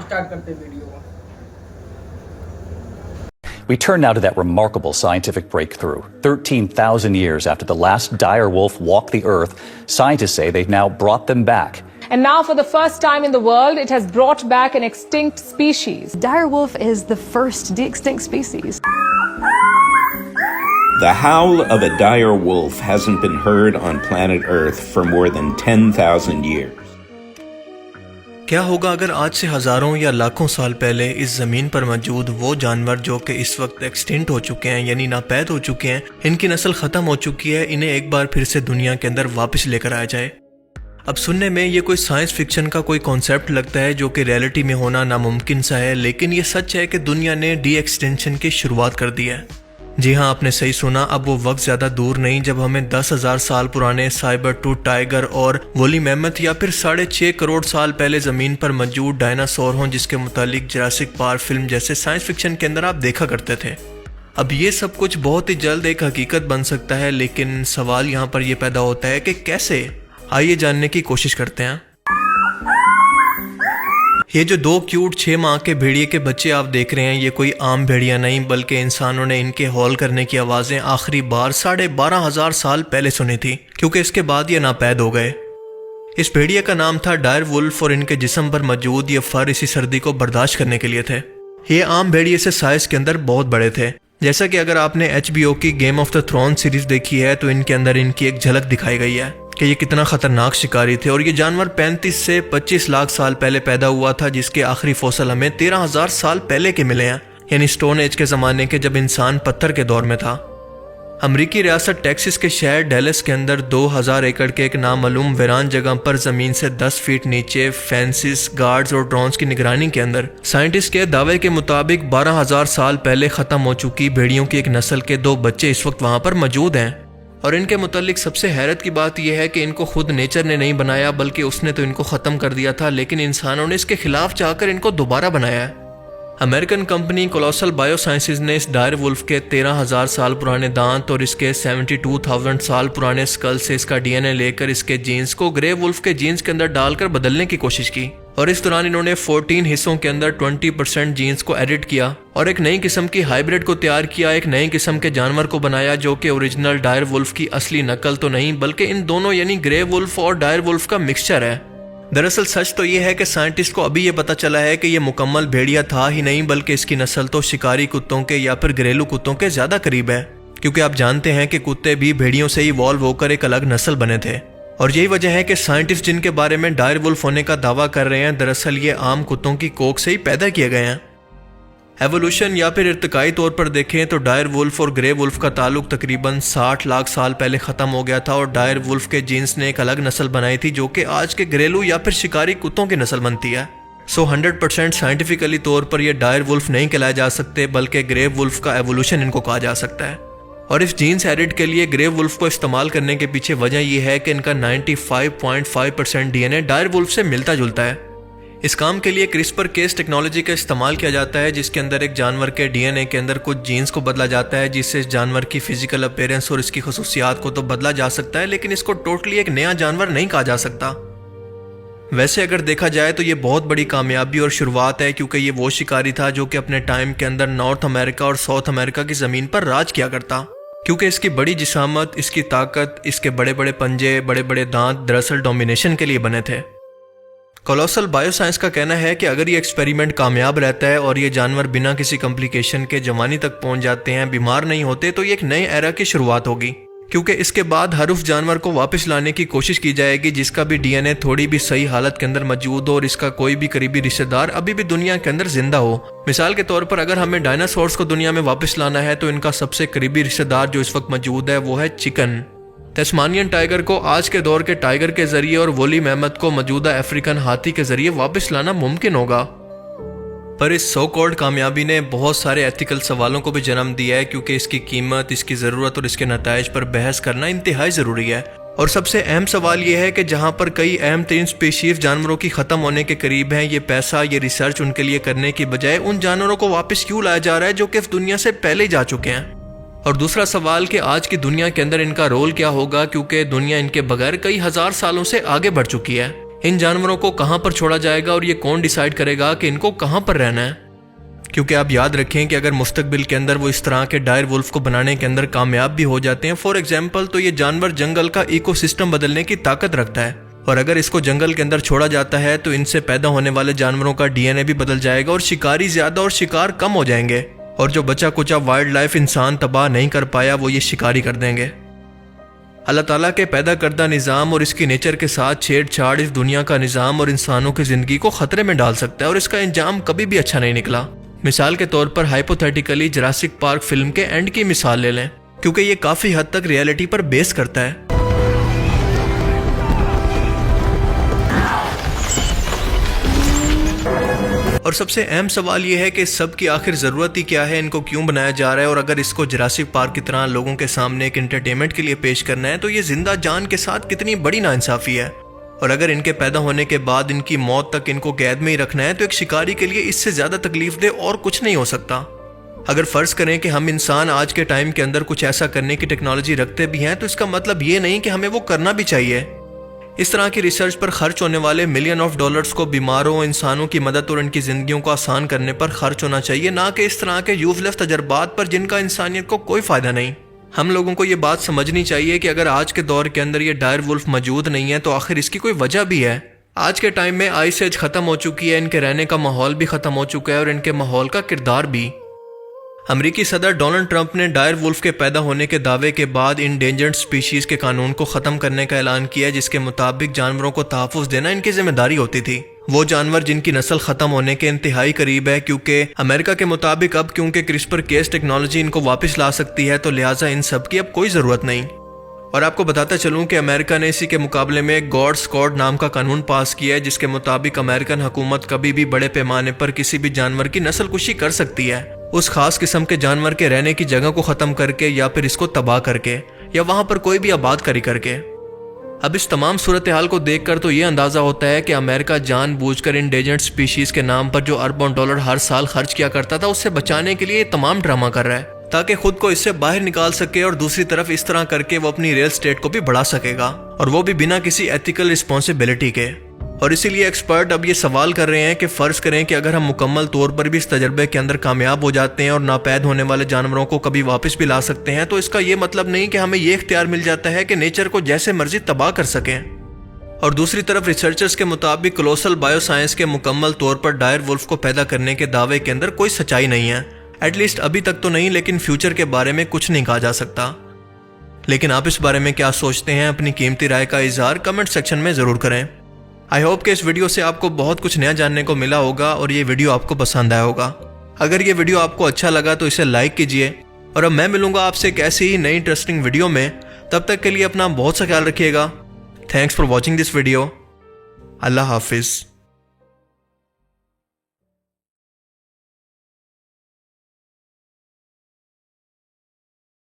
Start करते video को। We turn now to that remarkable scientific breakthrough. 13,000 years after the last dire wolf walked the earth, scientists say they've now brought them back. And now, for the first time in the world, it has brought back an extinct species. Dire wolf is the first de-extinct species. The howl of a dire wolf hasn't been heard on planet Earth for more than 10,000 years. क्या होगा अगर आज से हजारों या लाखों साल पहले इस जमीन पर मौजूद वो जानवर जो कि इस वक्त एक्सटिंक्ट हो चुके हैं, यानी नापैद हो चुके हैं, इनकी नस्ल खत्म हो चुकी है, इन्हें एक बार फिर से दुनिया के अंदर वापस लेकर आया जाए। अब सुनने में ये कोई साइंस फिक्शन का कोई कॉन्सेप्ट लगता है जो कि रियलिटी में होना नामुमकिन सा है, लेकिन ये सच है कि दुनिया ने डी एक्सटेंशन की शुरुआत कर दी है। जी हाँ, आपने सही सुना। अब वो वक्त ज़्यादा दूर नहीं जब हमें 10,000 साल पुराने साइबर टूथ टाइगर और वोली मैमथ या फिर 6.5 करोड़ साल पहले ज़मीन पर मौजूद डायनासोर हों, जिसके मुतालिक जुरासिक पार्क फिल्म जैसे साइंस फिक्शन के अंदर आप देखा करते थे। अब ये सब कुछ बहुत ही जल्द एक हकीकत बन सकता है, लेकिन सवाल यहाँ पर यह पैदा होता है कि कैसे। आइए जानने की कोशिश करते हैं। ये जो 2 क्यूट 6 माह के भेड़िए के बच्चे आप देख रहे हैं, ये कोई आम भेड़िया नहीं, बल्कि इंसानों ने इनके हॉल करने की आवाज़ें आखिरी बार 12,500 साल पहले सुनी थी, क्योंकि इसके बाद ये नापैद हो गए। इस भेड़िए का नाम था डायर वुल्फ और इनके जिस्म पर मौजूद ये फर इसी सर्दी को बर्दाश्त करने के लिए थे। ये आम भेड़िए से साइज के अंदर बहुत बड़े थे। जैसा कि अगर आपने HBO की game of the throne series देखी है तो इनके अंदर इनकी एक झलक दिखाई गई है कि ये कितना खतरनाक शिकारी थे। और ये जानवर 35 से 25 लाख साल पहले पैदा हुआ था, जिसके आखिरी फॉसिल हमें 13,000 साल पहले के मिले हैं, यानी स्टोन एज के ज़माने के, जब इंसान पत्थर के दौर में था। अमरीकी रियासत टेक्सास के शहर डेलस के अंदर 2000 एकड़ के एक नामालूम वीरान जगह पर ज़मीन से 10 फीट नीचे फेंसिस, गार्ड्स और ड्रोन्स की निगरानी के अंदर साइंटिस्ट के दावे के मुताबिक 12,000 साल पहले ख़त्म हो चुकी भेड़ियों की एक नस्ल के 2 बच्चे इस वक्त वहाँ पर मौजूद हैं। और इनके मुतालिक सबसे हैरत की बात यह है कि इनको खुद नेचर ने नहीं बनाया, बल्कि उसने तो इनको ख़त्म कर दिया था, लेकिन इंसानों ने इसके खिलाफ चाहकर इनको दोबारा बनाया है। अमेरिकन कंपनी कोलोसल बायोसाइंसेज ने इस डायर वुल्फ के 13,000 साल पुराने दांत और इसके 72,000 साल पुराने स्कल से इसका DNA लेकर इसके जीन्स को ग्रे वुल्फ के जीन्स के अंदर डालकर बदलने की कोशिश की। और इस दौरान इन्होंने 14 हिस्सों के अंदर 20% जीन्स को एडिट किया और एक नई किस्म की हाइब्रिड को तैयार किया, एक नई किस्म के जानवर को बनाया जो कि ओरिजिनल डायर वुल्फ की असली नकल तो नहीं, बल्कि इन दोनों यानी ग्रे वुल्फ और डायर वुल्फ का मिक्सचर है। दरअसल सच तो ये है कि साइंटिस्ट को अभी ये पता चला है कि ये मुकम्मल भेड़िया था ही नहीं, बल्कि इसकी नस्ल तो शिकारी कुत्तों के या फिर घरेलू कुत्तों के ज्यादा करीब है, क्योंकि आप जानते हैं कि कुत्ते भी भेड़ियों से इवॉल्व होकर एक अलग नस्ल बने थे। और यही वजह है कि साइंटिस्ट जिनके बारे में डायर वुल्फ होने का दावा कर रहे हैं, दरअसल ये आम कुत्तों की कोख से ही पैदा किए गए हैं। एवोल्यूशन या फिर इर्तिकाई तौर पर देखें तो डायर वुल्फ और ग्रे वुल्फ का ताल्लुक तकरीबन 60 लाख साल पहले ख़त्म हो गया था और डायर वुल्फ के जीन्स ने एक अलग नस्ल बनाई थी जो कि आज के घरेलू या फिर शिकारी कुत्तों की नस्ल बनती है। 100% साइंटिफिकली तौर पर यह डायर वुल्फ नहीं कहलाए जा सकते, बल्कि ग्रे वुल्फ का एवोल्यूशन इनको कहा जा सकता है। और इस जीन्स एडिट के लिए ग्रे वुल्फ को इस्तेमाल करने के पीछे वजह यह है कि इनका 95.5% DNA डायर वुल्फ से मिलता जुलता है। इस काम के लिए क्रिस्पर केस टेक्नोलॉजी का इस्तेमाल किया जाता है, जिसके अंदर एक जानवर के DNA के अंदर कुछ जीन्स को बदला जाता है, जिससे इस जानवर की फिजिकल अपीयरेंस और इसकी खसूसियात को तो बदला जा सकता है, लेकिन इसको टोटली एक नया जानवर नहीं कहा जा सकता। वैसे अगर देखा जाए तो ये बहुत बड़ी कामयाबी और शुरुआत है, क्योंकि ये वो शिकारी था जो कि अपने टाइम के अंदर नॉर्थ अमेरिका और साउथ अमेरिका की ज़मीन पर राज किया करता, क्योंकि इसकी बड़ी जिसामत, इसकी ताकत, इसके बड़े बड़े पंजे, बड़े बड़े दांत दरअसल डोमिनेशन के लिए बने थे। कोलोसल बायोसाइंस का कहना है कि अगर ये एक्सपेरिमेंट कामयाब रहता है और ये जानवर बिना किसी कॉम्प्लिकेशन के जवानी तक पहुंच जाते हैं, बीमार नहीं होते, तो ये एक नए एरा की शुरुआत होगी, क्योंकि इसके बाद हर उस जानवर को वापस लाने की कोशिश की जाएगी जिसका भी DNA थोड़ी भी सही हालत के अंदर मौजूद हो और इसका कोई भी करीबी रिश्तेदार अभी भी दुनिया के अंदर जिंदा हो। मिसाल के तौर पर अगर हमें डायनासोर्स को दुनिया में वापस लाना है तो इनका सबसे करीबी रिश्तेदार जो इस वक्त मौजूद है वो है चिकन। तस्मानियन टाइगर को आज के दौर के टाइगर के जरिए और वोली मैमथ को मौजूदा अफ्रीकन हाथी के जरिए वापस लाना मुमकिन होगा। पर इस सो कॉल्ड कामयाबी ने बहुत सारे एथिकल सवालों को भी जन्म दिया है, क्योंकि इसकी कीमत, इसकी ज़रूरत और इसके नताइज पर बहस करना इंतहाई ज़रूरी है। और सबसे अहम सवाल यह है कि जहाँ पर कई अहम तरीन स्पीशीज जानवरों की ख़त्म होने के करीब हैं, ये पैसा, ये रिसर्च उनके लिए करने की बजाय उन जानवरों को वापस क्यों लाया जा रहा है जो कि इस दुनिया से पहले ही जा चुके हैं। और दूसरा सवाल कि आज की दुनिया के अंदर इनका रोल क्या होगा, क्योंकि दुनिया इनके बगैर कई हजार सालों से आगे बढ़ चुकी है। इन जानवरों को कहाँ पर छोड़ा जाएगा और ये कौन डिसाइड करेगा कि इनको कहाँ पर रहना है? क्योंकि आप याद रखें कि अगर मुस्तकबिल के अंदर वो इस तरह के डायर वुल्फ को बनाने के अंदर कामयाब भी हो जाते हैं, फॉर एग्जाम्पल, तो ये जानवर जंगल का इकोसिस्टम बदलने की ताकत रखता है। और अगर इसको जंगल के अंदर छोड़ा जाता है तो इनसे पैदा होने वाले जानवरों का डीएनए भी बदल जाएगा और शिकारी ज्यादा और शिकार कम हो जाएंगे। और जो बचा कुचा वाइल्ड लाइफ इंसान तबाह नहीं कर पाया वो ये शिकारी कर देंगे। अल्लाह ताला के पैदा करदा निज़ाम और इसकी नेचर के साथ छेड़छाड़ इस दुनिया का निज़ाम और इंसानों की ज़िंदगी को ख़तरे में डाल सकता है और इसका इंजाम कभी भी अच्छा नहीं निकला। मिसाल के तौर पर हाइपोथेटिकली जुरासिक पार्क फिल्म के एंड की मिसाल ले लें, क्योंकि ये काफ़ी हद तक रियलिटी पर बेस करता है। और सबसे अहम सवाल यह है कि इस सब की आखिर ज़रूरत ही क्या है, इनको क्यों बनाया जा रहा है, और अगर इसको जुरासिक पार्क की तरह लोगों के सामने एक एंटरटेनमेंट के लिए पेश करना है तो ये जिंदा जान के साथ कितनी बड़ी नाइंसाफ़ी है। और अगर इनके पैदा होने के बाद इनकी मौत तक इनको कैद में ही रखना है तो एक शिकारी के लिए इससे ज़्यादा तकलीफ दे और कुछ नहीं हो सकता। अगर फ़र्ज़ करें कि हम इंसान आज के टाइम के अंदर कुछ ऐसा करने की टेक्नोलॉजी रखते भी हैं तो इसका मतलब ये नहीं कि हमें वो करना भी चाहिए। इस तरह की रिसर्च पर खर्च होने वाले $मिलियन को बीमारों, इंसानों की मदद और इनकी ज़िंदगियों को आसान करने पर खर्च होना चाहिए, ना कि इस तरह के यूजलेस तजर्बात पर जिनका इंसानियत को कोई फ़ायदा नहीं। हम लोगों को ये बात समझनी चाहिए कि अगर आज के दौर के अंदर ये डायर वुल्फ मौजूद नहीं है तो आखिर इसकी कोई वजह भी है। आज के टाइम में आइस एज ख़त्म हो चुकी है, इनके रहने का माहौल भी ख़त्म हो चुका है और इनके माहौल का किरदार भी। अमेरिकी सदर डोनाल्ड ट्रंप ने डायर वुल्फ के पैदा होने के दावे के बाद इंडेंजर्ड स्पीशीज के कानून को ख़त्म करने का ऐलान किया, जिसके मुताबिक जानवरों को तहफ़्फ़ुज़ देना इनकी जिम्मेदारी होती थी। वो जानवर जिनकी नस्ल ख़त्म होने के इंतहाई करीब है, क्योंकि अमेरिका के मुताबिक अब क्योंकि क्रिस्पर केस टेक्नोलॉजी इनको वापस ला सकती है तो लिहाजा इन सब की अब कोई ज़रूरत नहीं। और आपको बताता चलूँ कि अमेरिका ने इसी के मुकाबले में गॉड्स कोड नाम का कानून पास किया है, जिसके मुताबिक अमेरिकन हुकूमत कभी भी बड़े पैमाने पर किसी भी जानवर की नस्ल कुशी कर सकती है, उस खास किस्म के जानवर के रहने की जगह को ख़त्म करके या फिर इसको तबाह करके या वहाँ पर कोई भी आबाद करी करके। अब इस तमाम सूरत हाल को देखकर तो ये अंदाज़ा होता है कि अमेरिका जानबूझकर इंडेंजर्ड स्पीशीज़ के नाम पर जो अरबों डॉलर हर साल खर्च किया करता था उससे बचाने के लिए तमाम ड्रामा कर रहा है, ताकि खुद को इससे बाहर निकाल सके और दूसरी तरफ इस तरह करके वो अपनी रियल स्टेट को भी बढ़ा सकेगा, और वो भी बिना किसी एथिकल रिस्पॉन्सिबिलिटी के। और इसीलिए एक्सपर्ट अब ये सवाल कर रहे हैं कि फ़र्ज़ करें कि अगर हम मुकम्मल तौर पर भी इस तजर्बे के अंदर कामयाब हो जाते हैं और नापैद होने वाले जानवरों को कभी वापस भी ला सकते हैं, तो इसका ये मतलब नहीं कि हमें ये इख्तियार मिल जाता है कि नेचर को जैसे मर्जी तबाह कर सकें। और दूसरी तरफ रिसर्चर्स के मुताबिक कोलोसल बायोसाइंस के मुकम्मल तौर पर डायर वुल्फ को पैदा करने के दावे के अंदर कोई सच्चाई नहीं है, एटलीस्ट अभी तक तो नहीं, लेकिन फ्यूचर के बारे में कुछ नहीं कहा जा सकता। लेकिन आप इस बारे में क्या सोचते हैं, अपनी कीमती राय का इजहार कमेंट सेक्शन में ज़रूर करें। आई होप कि इस वीडियो से आपको बहुत कुछ नया जानने को मिला होगा और ये वीडियो आपको पसंद आया होगा। अगर ये वीडियो आपको अच्छा लगा तो इसे लाइक कीजिए, और अब मैं मिलूंगा आपसे एक ऐसी ही नई इंटरेस्टिंग वीडियो में। तब तक के लिए अपना बहुत सा ख्याल रखिएगा। Thanks for watching this video. अल्लाह हाफिज़।